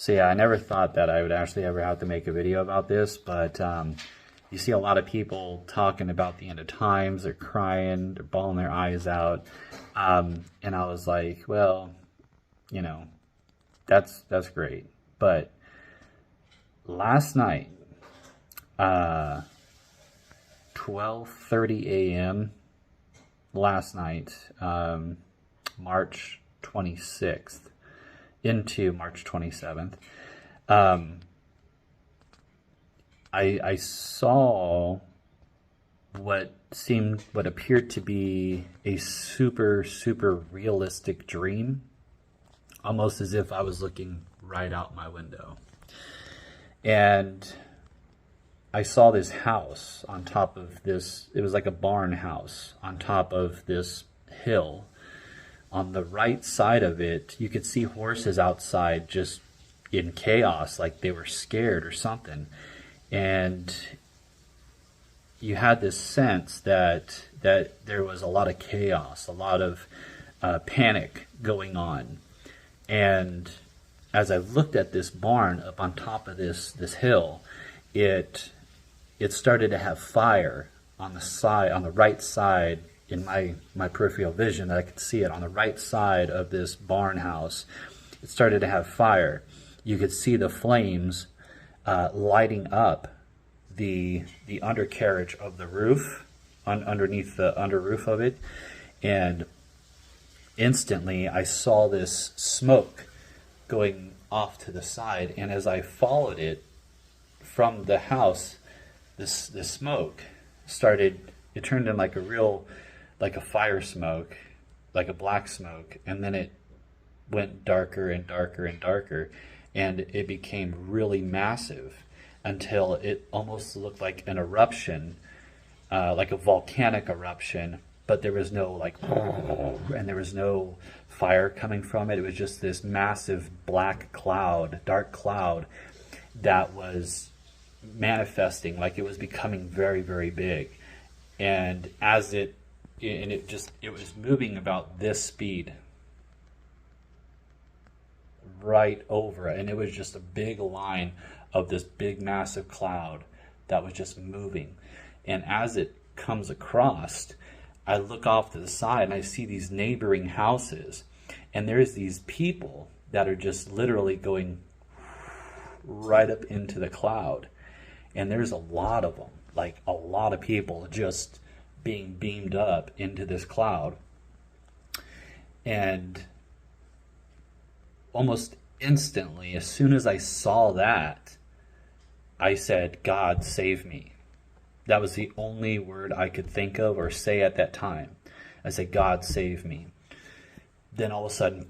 So yeah, I never thought that I would actually ever have to make a video about this, but you see a lot of people talking about the end of times. They're crying, they're bawling their eyes out, and I was like, well, you know, that's great. But last night, 12:30 a.m. last night, March 26th into March 27th, I saw what appeared to be a super realistic dream, almost as if I was looking right out my window. And I saw this house on top of this, it was like a barn house on top of this hill. On the right side of it, you could see horses outside just in chaos, like they were scared or something. And you had this sense that there was a lot of chaos, a lot of panic going on. And as I looked at this barn up on top of this hill, it started to have fire on the side, on the right side, in my peripheral vision, that I could see it on the right side of this barn house. It started to have fire. You could see the flames lighting up the undercarriage of the roof, underneath the under roof of it. And instantly I saw this smoke going off to the side, and as I followed it from the house, this smoke it turned in like a fire smoke, like a black smoke, and then it went darker and darker and darker, and it became really massive until it almost looked like an eruption, like a volcanic eruption, but there was no and there was no fire coming from it. It was just this massive black cloud, dark cloud, that was manifesting, like it was becoming very big. And as it was moving about this speed right over, and it was just a big line of this big massive cloud that was just moving. And as it comes across, I look off to the side and I see these neighboring houses, and there's these people that are just literally going right up into the cloud. And there's a lot of them, like a lot of people just being beamed up into this cloud. And almost instantly, as soon as I saw that, I said, God, save me. That was the only word I could think of or say at that time. I said, God, save me. Then all of a sudden,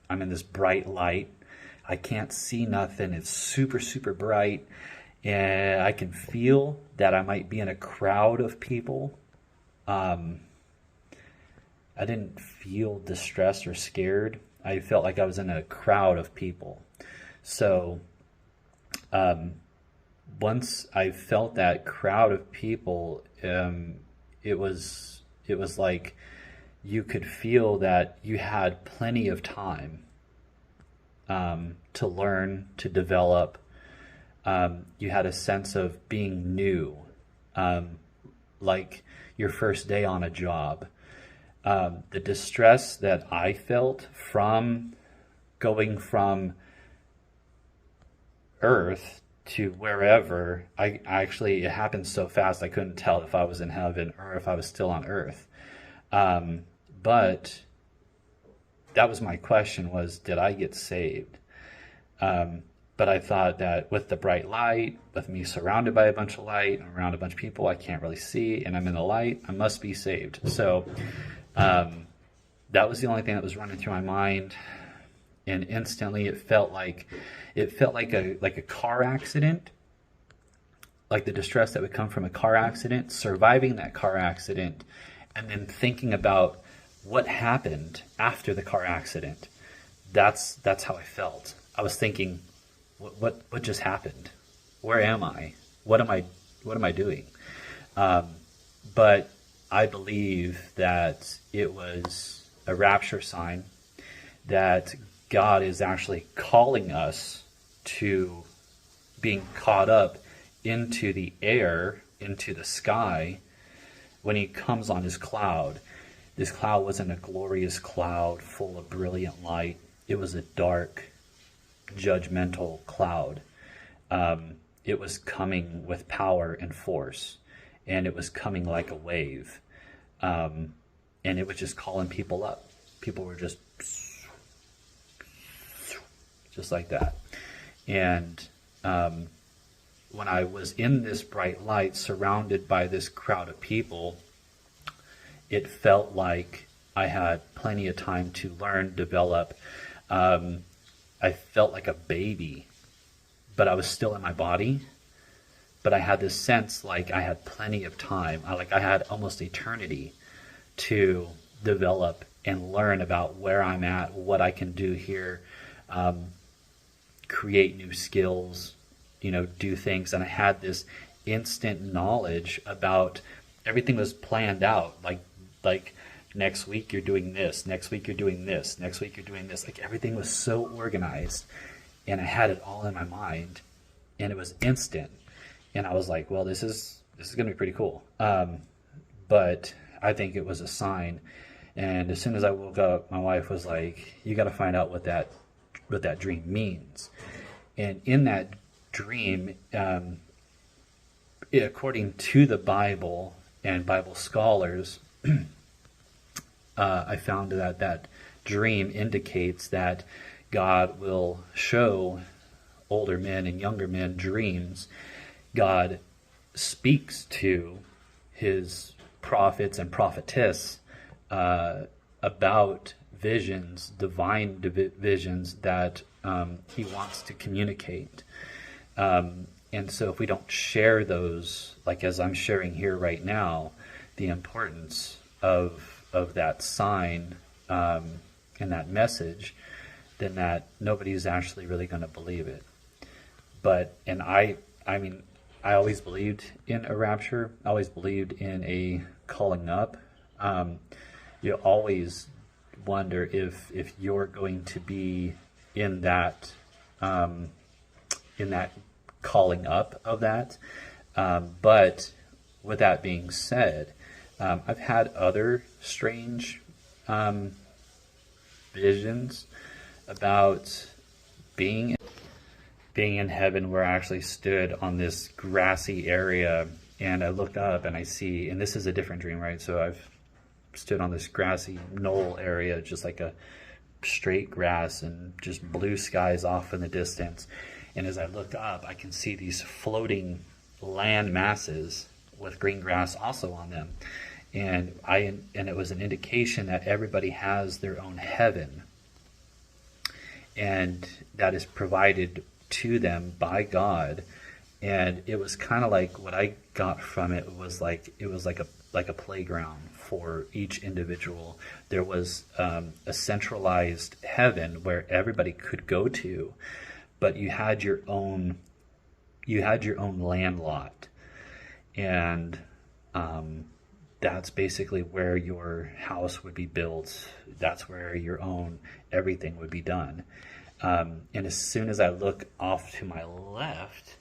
I'm in this bright light. I can't see nothing. It's super bright. And I can feel that I might be in a crowd of people. I didn't feel distressed or scared. I felt like I was in a crowd of people. So once I felt that crowd of people, it was like you could feel that you had plenty of time to learn, to develop. You had a sense of being new, like your first day on a job. The distress that I felt from going from Earth to wherever, it happened so fast I couldn't tell if I was in heaven or if I was still on Earth. But that was my question, was, did I get saved? But I thought that with the bright light, with me surrounded by a bunch of light, and around a bunch of people I can't really see, and I'm in the light, I must be saved. So that was the only thing that was running through my mind. And instantly it felt like a car accident, like the distress that would come from a car accident, surviving that car accident, and then thinking about what happened after the car accident. That's how I felt. I was thinking, what just happened? Where am I? What am I doing? But I believe that it was a rapture sign, that God is actually calling us to being caught up into the air, into the sky, when he comes on his cloud. This cloud wasn't a glorious cloud full of brilliant light. It was a dark, judgmental cloud. It was coming with power and force, and it was coming like a wave. And it was just calling people up. People were just like that. And when I was in this bright light, surrounded by this crowd of people, it felt like I had plenty of time to learn, develop. I felt like a baby, but I was still in my body. But I had this sense like I had plenty of time. I had almost eternity to develop and learn about where I'm at, what I can do here, create new skills, do things. And I had this instant knowledge about everything was planned out. Like next week you're doing this, next week you're doing this, next week you're doing this. Like everything was so organized, and I had it all in my mind, and it was instant. And I was like, well, this is going to be pretty cool. But I think it was a sign. And as soon as I woke up, my wife was like, you got to find out what that dream means. And in that dream, according to the Bible and Bible scholars, I found that dream indicates that God will show older men and younger men dreams. God speaks to his prophets and prophetess about visions, divine visions that he wants to communicate. And so if we don't share those, like as I'm sharing here right now, the importance of that sign and that message, then that nobody's actually really going to believe it. And I mean, I always believed in a rapture. I always believed in a calling up. You always wonder if you're going to be in that calling up of that. But with that being said, I've had other strange visions about being in heaven, where I actually stood on this grassy area, and I looked up and I see, and this is a different dream, right? So I've stood on this grassy knoll area, just like a straight grass, and just blue skies off in the distance. And as I look up, I can see these floating land masses with green grass also on them. And it was an indication that everybody has their own heaven, and that is provided to them by God. And it was kind of like, what I got from it was like a playground for each individual. There was a centralized heaven where everybody could go to, but you had your own land lot, and that's basically where your house would be built. That's where your own everything would be done. And as soon as I look off to my left,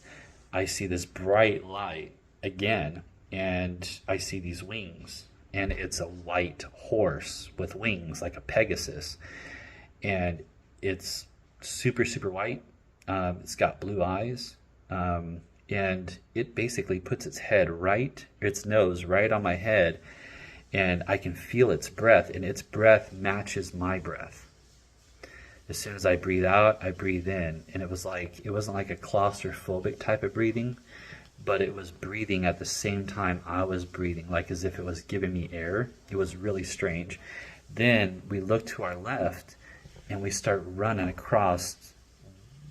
I see this bright light again, and I see these wings, and it's a white horse with wings like a Pegasus, and it's super, super white. It's got blue eyes, and it basically puts its nose right on my head, and I can feel its breath, and its breath matches my breath. As soon as I breathe out, I breathe in. And it wasn't like a claustrophobic type of breathing, but it was breathing at the same time I was breathing, like as if it was giving me air. It was really strange. Then we look to our left, and we start running across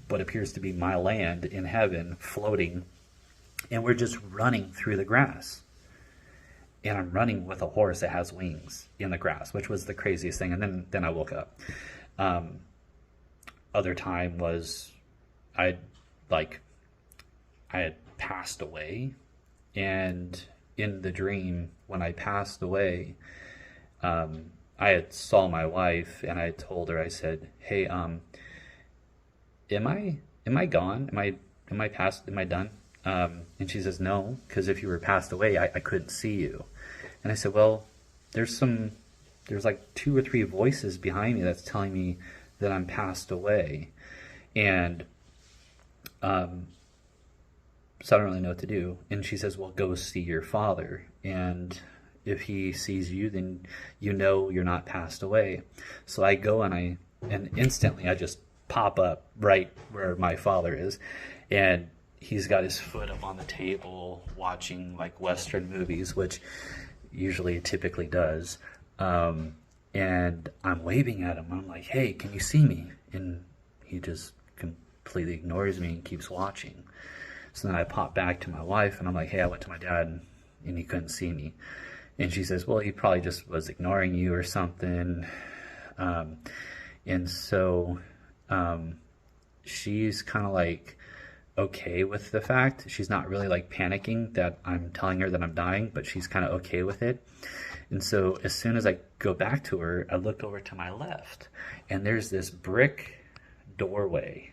what appears to be my land in heaven, floating, and we're just running through the grass. And I'm running with a horse that has wings in the grass, which was the craziest thing. And then I woke up. Other time was I had passed away, and in the dream, when I passed away, I had saw my wife and I told her, I said, hey, am I gone? Am I past, am I done? And she says, no, because if you were passed away, I couldn't see you. And I said, well, there's like two or three voices behind me that's telling me that I'm passed away. And so I don't really know what to do. And she says, well, go see your father. And if he sees you, then you know you're not passed away. So I go and instantly I just pop up right where my father is. And he's got his foot up on the table watching like Western movies, which usually typically does. And I'm waving at him. I'm like, hey, can you see me? And he just completely ignores me and keeps watching. So then I pop back to my wife and I'm like, hey, I went to my dad and he couldn't see me. And she says, well, he probably just was ignoring you or something. And so she's kind of like okay with the fact. She's not really like panicking that I'm telling her that I'm dying, but she's kind of okay with it. And so as soon as I go back to her, I look over to my left and there's this brick doorway,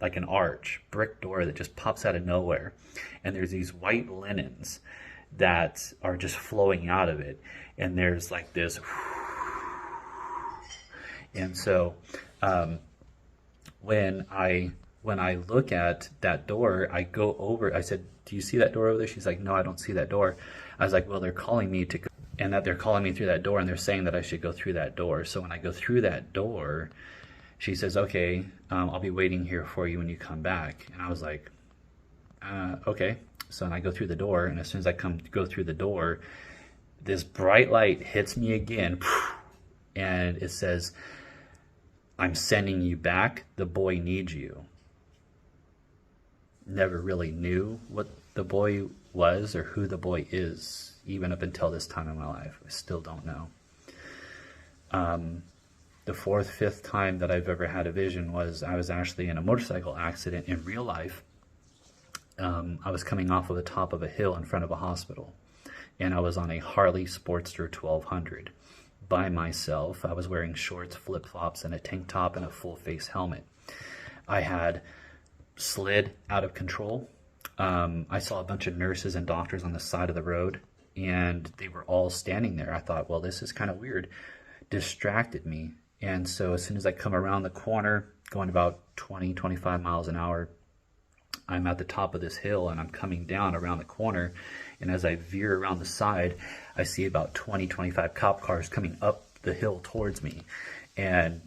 like an arch, brick door that just pops out of nowhere. And there's these white linens that are just flowing out of it. And there's like this. And so when I look at that door, I go over, I said, do you see that door over there? She's like, no, I don't see that door. I was like, well, they're calling me to go, and that they're calling me through that door and they're saying that I should go through that door. So when I go through that door, she says, okay, I'll be waiting here for you when you come back. And I was like, okay. So then I go through the door, and as soon as I go through the door, this bright light hits me again, and it says, I'm sending you back. The boy needs you. Never really knew what the boy was or who the boy is, even up until this time in my life. I still don't know. The fourth, fifth time that I've ever had a vision was I was actually in a motorcycle accident in real life. I was coming off of the top of a hill in front of a hospital, and I was on a Harley Sportster 1200 by myself. I was wearing shorts, flip-flops, and a tank top and a full-face helmet. I had slid out of control. I saw a bunch of nurses and doctors on the side of the road, and they were all standing there. I thought, well, this is kind of weird. Distracted me. And so as soon as I come around the corner, going about 20, 25 miles an hour, I'm at the top of this hill and I'm coming down around the corner. And as I veer around the side, I see about 20, 25 cop cars coming up the hill towards me. And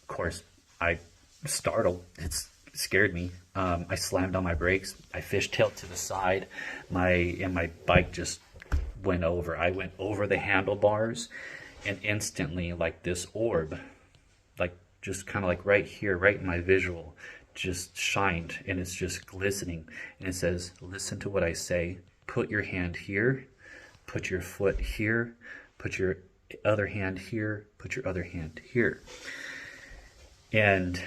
of course, I startled. It scared me. I slammed on my brakes. I fishtailed to the side. My bike just went over. I went over the handlebars, and instantly, like this orb, like just kind of like right here, right in my visual, just shined, and it's just glistening. And it says, listen to what I say. Put your hand here. Put your foot here. Put your other hand here. Put your other hand here. And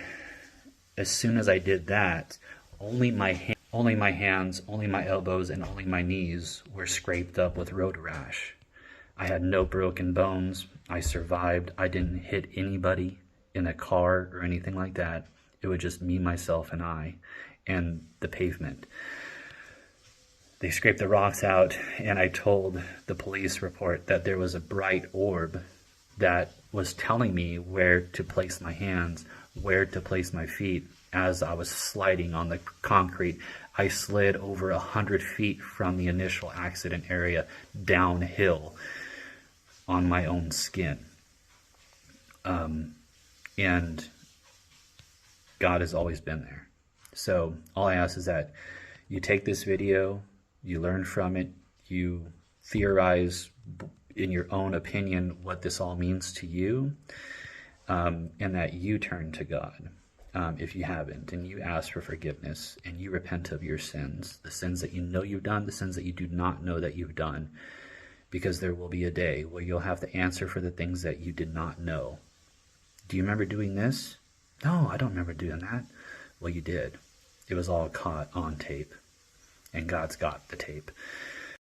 as soon as I did that, only my hands, only my elbows, and only my knees were scraped up with road rash. I had no broken bones. I survived. I didn't hit anybody in a car or anything like that. It was just me, myself, and I, and the pavement. They scraped the rocks out, and I told the police report that there was a bright orb that was telling me where to place my hands, where to place my feet. As I was sliding on the concrete, I slid over 100 feet from the initial accident area downhill on my own skin. And God has always been there. So all I ask is that you take this video, you learn from it, you theorize in your own opinion what this all means to you, and that you turn to God. If you haven't, and you ask for forgiveness, and you repent of your sins, the sins that you know you've done, the sins that you do not know that you've done, because there will be a day where you'll have to answer for the things that you did not know. Do you remember doing this? No, I don't remember doing that. Well, you did. It was all caught on tape, and God's got the tape.